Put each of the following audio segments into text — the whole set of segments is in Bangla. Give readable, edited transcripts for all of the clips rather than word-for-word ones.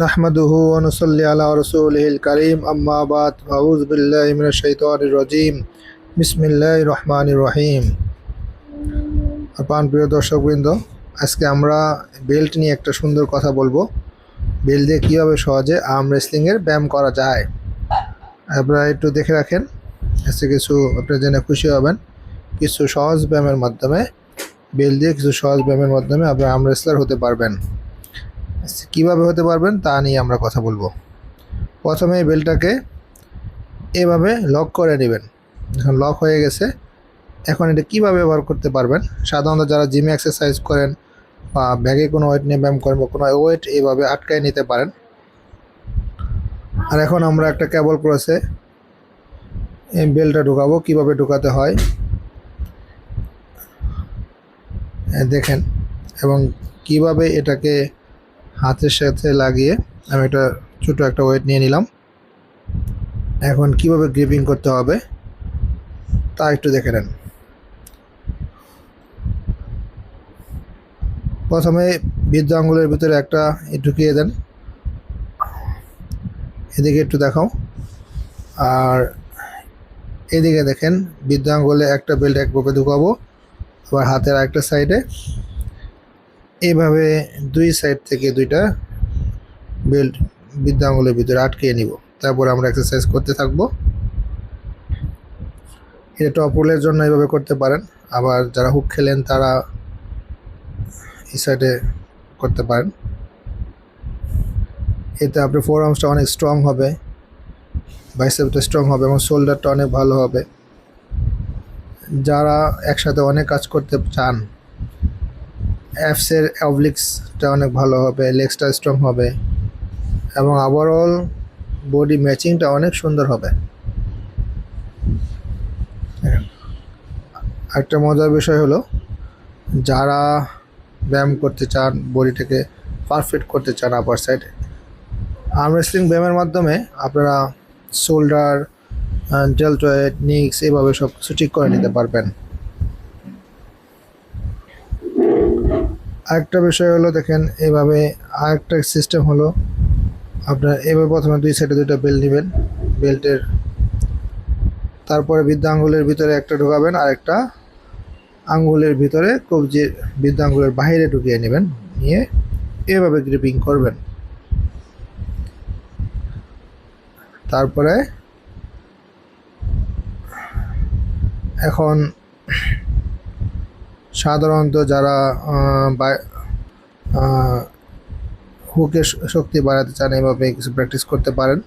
নাহমাদুহু ওয়া নুসাল্লি আলা রাসূলিহিল কারীম আম্মা বাদ আউযু বিল্লাহি মিনাশ শাইতানির রাজীম বিসমিল্লাহির রহমানির রহিম। প্রিয় দর্শকবৃন্দ, আজকে আমরা বেল্ট নিয়ে একটা সুন্দর কথা বলবো। বেল্ট দিয়ে কীভাবে সহজে আর্ম রেসলিংয়ের ব্যায়াম করা যায় আপনারা একটু দেখে রাখেন। আজকে কিছু আপনারা জেনে খুশি হবেন। কিছু সহজ ব্যায়ামের মাধ্যমে বেল্ট দিয়ে কিছু সহজ ব্যায়ামের মাধ্যমে আপনারা আর্ম রেসলার হতে পারবেন। কীভাবে হতে পারবেন তা নিয়ে আমরা কথা বলবো। প্রথমে এই বেল্টটাকে এভাবে লক করে নেবেন। এখন লক হয়ে গেছে, এখন এটা কীভাবে ব্যবহার করতে পারবেন। সাধারণত যারা জিমে এক্সারসাইজ করেন বা ব্যাগে কোনো ওয়েট নিয়ে ব্যায়াম করেন বা কোনো ওয়েট এইভাবে আটকায় নিতে পারেন। আর এখন আমরা একটা কেবল ক্রসে এই বেল্টটা ঢুকাবো। কীভাবে ঢুকাতে হয় দেখেন, এবং কিভাবে এটাকে হাতের সাথে লাগিয়ে আমি একটা ছোটো একটা ওয়েট নিয়ে নিলাম। এখন কিভাবে গ্রিপিং করতে হবে তা একটু দেখে নেন। প্রথমে বৃদ্ধ আঙ্গুলের ভিতরে একটা ঢুকিয়ে দেন, এদিকে একটু দেখাও। আর এদিকে দেখেন, বৃদ্ধ আঙ্গুলে একটা বেল্ট একভাবে ঢুকাবো, আবার হাতের আরেকটা সাইডে এইভাবে দুই সাইড থেকে দুইটা বেল্ট বৃদ্ধ আঙ্গুলের ভিতরে আটকিয়ে নিব। তারপর আমরা এক্সারসাইজ করতে থাকবো। এটা টপ রোলের জন্য এইভাবে করতে পারেন, আবার যারা হুক খেলেন তারা এই সাইডে করতে পারেন। এতে আপনার ফোর আর্মসটা অনেক স্ট্রং হবে, বাইসেপটা স্ট্রং হবে এবং শোল্ডারটা অনেক ভালো হবে। যারা একসাথে অনেক কাজ করতে চান, অ্যাপসের অবলিক্সটা অনেক ভালো হবে, লেগসটা স্ট্রং হবে এবং ওভারঅল বডি ম্যাচিংটা অনেক সুন্দর হবে। একটা মজার বিষয় হলো, যারা ব্যায়াম করতে চান, বডিটাকে পারফেক্ট করতে চান আপার সাইডে, আর্ম রেসলিং ব্যায়ামের মাধ্যমে আপনারা শোল্ডার, ডেলটয়েড, নিক্স এইভাবে সব কিছু ঠিক করে নিতে পারবেন। আরেকটা বিষয় হলো দেখেন, এইভাবে আরেকটা সিস্টেম হলো, আপনার এভাবে প্রথমে দুই সাইডে দুইটা বেল্ট নেবেন, বেল্টের তারপরে বৃদ্ধ আঙ্গুলের ভিতরে একটা ঢোকাবেন, আর একটা আঙ্গুলের ভিতরে কবজির বৃদ্ধ আঙ্গুলের বাইরে ঢুকিয়ে নেবেন, নিয়ে এভাবে গ্রিপিং করবেন। তারপরে এখন সাধারণত যারা হুকের শক্তি বাড়াতে চান, এভাবে কিছু প্র্যাকটিস করতে পারেন।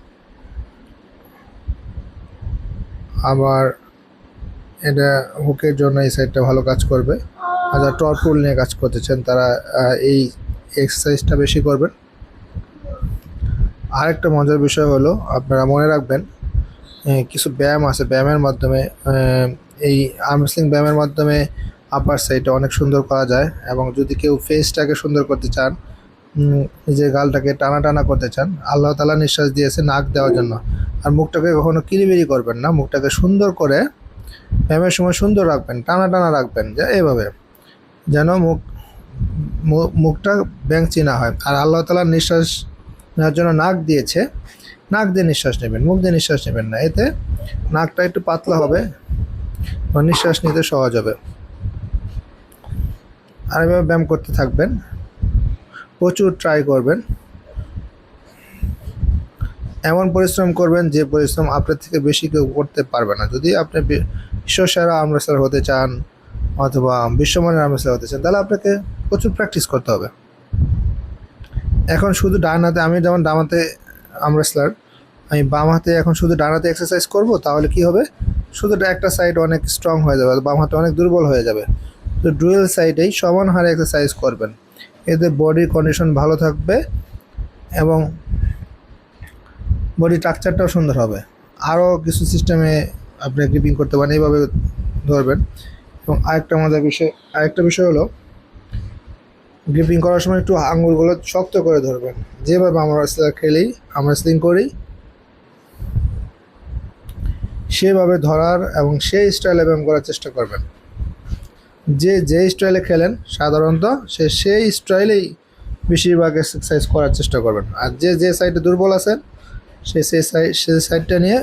আবার এটা হুকের জন্য এই সাইডটা ভালো কাজ করবে। আর যারা টপ রোল নিয়ে কাজ করতে চান তারা এই এক্সারসাইজটা বেশি করবেন। আরেকটা মজার বিষয় হলো, আপনারা মনে রাখবেন কিছু ব্যায়াম আছে, ব্যায়ামের মাধ্যমে এই আর্ম রেসলিং ব্যায়ামের মাধ্যমে আপার সাইডটা অনেক সুন্দর করা যায়। এবং যদি কেউ ফেসটাকে সুন্দর করতে চান, নিজের গালটাকে টানা টানা করতে চান, আল্লাহ তাআলা নিঃশ্বাস দিয়েছে নাক দেওয়ার জন্য। আর মুখটাকে কখনো কিরিবিরি করবেন না, মুখটাকে সুন্দর করে ব্যায়ামের সময় সুন্দর রাখবেন, টানা টানা রাখবেন, যা এভাবে যেন মুখটা ব্যাংচি না হয়। আর আল্লাহ তাআলা নিঃশ্বাস নেওয়ার জন্য নাক দিয়েছে, নাক দিয়ে নিঃশ্বাস নেবেন, মুখ দিয়ে নিঃশ্বাস নেবেন না। এতে নাকটা একটু পাতলা হবে এবং নিঃশ্বাস নিতে সহজ হবে। আর এভাবে ব্যায়াম করতে থাকবেন, প্রচুর ট্রাই করবেন, এমন পরিশ্রম করবেন যে পরিশ্রম আপনার থেকে বেশি কেউ করতে পারবে না। যদি আপনি বিশ্বসেরা আর্ম রেসলার হতে চান অথবা বিশ্বমানের আর্ম রেসলার হতে চান, তাহলে আপনাকে প্রচুর প্র্যাকটিস করতে হবে। এখন শুধু ডান হাতে, আমি যেমন ডান হাতে আর্ম রেসলার, আমি বাম হাতে এখন শুধু ডান হাতে এক্সারসাইজ করব, তাহলে কি হবে, শুধু একটা সাইড অনেক স্ট্রং হয়ে যাবে, বাম হাতে অনেক দুর্বল হয়ে যাবে। তো ডুয়েল সাইডেই সমান হারে এক্সারসাইজ করবেন, এতে বডির কন্ডিশন ভালো থাকবে এবং বডি স্ট্রাকচারটাও সুন্দর হবে। আরও কিছু সিস্টেমে আপনি গ্রিপিং করতে পারেন, এইভাবে ধরবেন। এবং আরেকটা বিষয় হলো, গ্রিপিং করার সময় একটু আঙুলগুলো শক্ত করে ধরবেন। যেভাবে আমরা রেসলিং করি সেভাবে ধরার এবং সেই স্টাইলে ব্যায়াম করার চেষ্টা করবেন। যে স্টাইলে খেলেন সাধারণত সেই স্টাইলেই বেশিরভাগ এক্সারসাইজ করার চেষ্টা করবেন। আর যে যে সাইডে দুর্বল আছেন সেই সাইডটা নিয়ে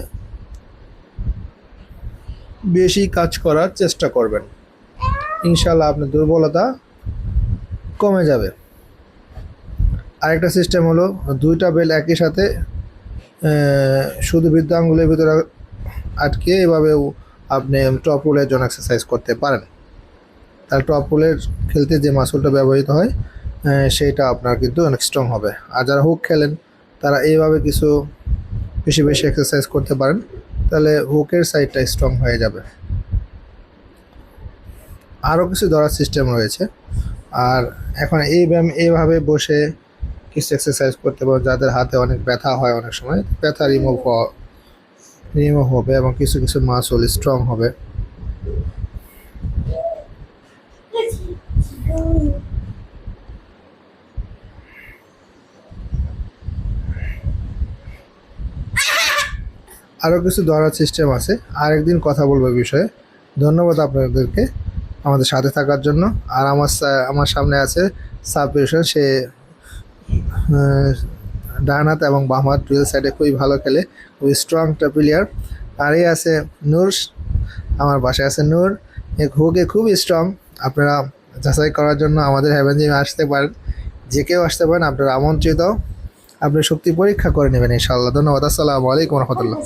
বেশি কাজ করার চেষ্টা করবেন। ইনশাল্লাহ আপনার দুর্বলতা কমে যাবে। আরেকটা সিস্টেম হলো দুইটা বেল একই সাথে শুধু বৃদ্ধ আঙ্গুলের ভিতরে আটকে এভাবেও আপনি টপ পুলের জন্য এক্সারসাইজ করতে পারেন। তার টপ পুলের খেলতে যে মাসলটা ব্যবহৃত হয় সেইটা আপনার কিন্তু অনেক স্ট্রং হবে। আর যারা হুক খেলেন তারা এইভাবে কিছু বেশি বেশি এক্সারসাইজ করতে পারেন, তাহলে হুকের সাইডটা স্ট্রং হয়ে যাবে। আরও কিছু ধরার সিস্টেম রয়েছে। আর এখন এই ব্যায়াম এইভাবে বসে কিছু এক্সারসাইজ করতে পারেন যাদের হাতে অনেক ব্যথা হয়, অনেক সময় ব্যথা রিমুভ হবে এবং কিছু কিছু মাসল স্ট্রং হবে। আরও কিছু ধরার সিস্টেম আছে, আরেকদিন কথা বলবো এই বিষয়ে। ধন্যবাদ আপনাদেরকে আমাদের সাথে থাকার জন্য। আর আমার সামনে আছে সাবভিশন, সে ডান হাত এবং বাম হাত ডুয়েল সাইডে খুবই ভালো খেলে, খুবই স্ট্রং একটা প্লেয়ার। আর এই আছে নূর, আমার বাসায় আছে নূর, হুকে খুবই স্ট্রং। আপনারা যাচাই করার জন্য আমাদের হেভেন জিমে আসতে পারেন, যে কেউ আসতে পারেন, আপনারা আমন্ত্রিত। আপনি শক্তি পরীক্ষা করে নেবেন ইনশাআল্লাহ। ধন্যবাদ। আসসালামু আলাইকুম রহমতুল্লাহ।